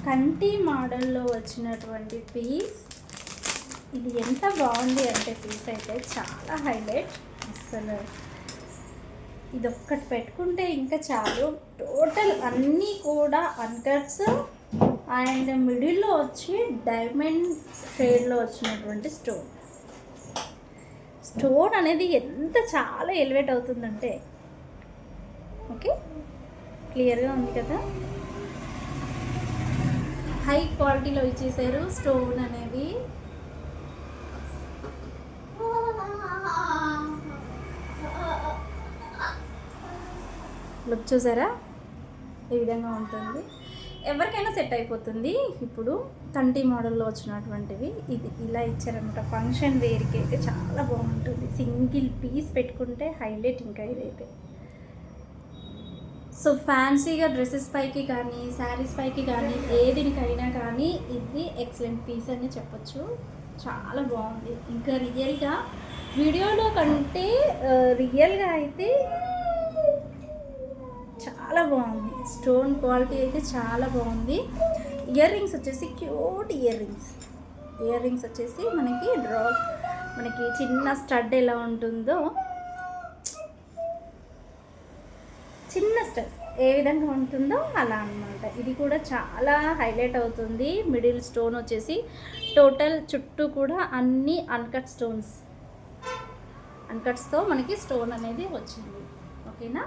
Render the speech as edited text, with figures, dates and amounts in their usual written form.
కంటి మోడల్లో వచ్చినటువంటి పీస్. ఇది ఎంత బాగుంది అంటే పీస్ అయితే చాలా హైలైట్. అసలు ఇది ఒక్కటి పెట్టుకుంటే ఇంకా చాలు. టోటల్ అన్నీ కూడా అన్కట్స్ అండ్ మిడిల్లో వచ్చి డైమండ్ షేడ్లో వచ్చినటువంటి స్టోన్ అనేది ఎంత చాలా ఎలివేట్ అవుతుందంటే, ఓకే క్లియర్గా ఉంది కదా. హై క్వాలిటీలో ఇచ్చేసారు స్టోన్ అనేది. లుక్ చూసారా, ఈ విధంగా ఉంటుంది. ఎవరికైనా సెట్ అయిపోతుంది. ఇప్పుడు కంటి మోడల్లో వచ్చినటువంటివి ఇది ఇలా ఇచ్చారనమాట. ఫంక్షన్ వేర్కి అయితే చాలా బాగుంటుంది. సింగిల్ పీస్ పెట్టుకుంటే హైలైట్. ఇంకా ఇదైతే సో ఫ్యాన్సీగా డ్రెస్సెస్ పైకి కానీ శారీస్ పైకి కానీ ఏదినికైనా కానీ ఇది ఎక్సలెంట్ పీస్ అని చెప్పొచ్చు. చాలా బాగుంది. ఇంకా రియల్గా వీడియోలో కంటే రియల్గా అయితే చాలా బాగుంది. స్టోన్ క్వాలిటీ అయితే చాలా బాగుంది. ఇయర్ రింగ్స్ వచ్చేసి క్యూట్ ఇయర్ రింగ్స్ వచ్చేసి మనకి చిన్న స్టడ్ ఎలా ఉంటుందో, చిన్న స్టడ్ ఏ విధంగా ఉంటుందో అలా అన్నమాట. ఇది కూడా చాలా హైలైట్ అవుతుంది. మిడిల్ స్టోన్ వచ్చేసి టోటల్ చుట్టూ కూడా అన్ని అన్కట్స్తో మనకి స్టోన్ అనేది వచ్చింది. ఓకేనా.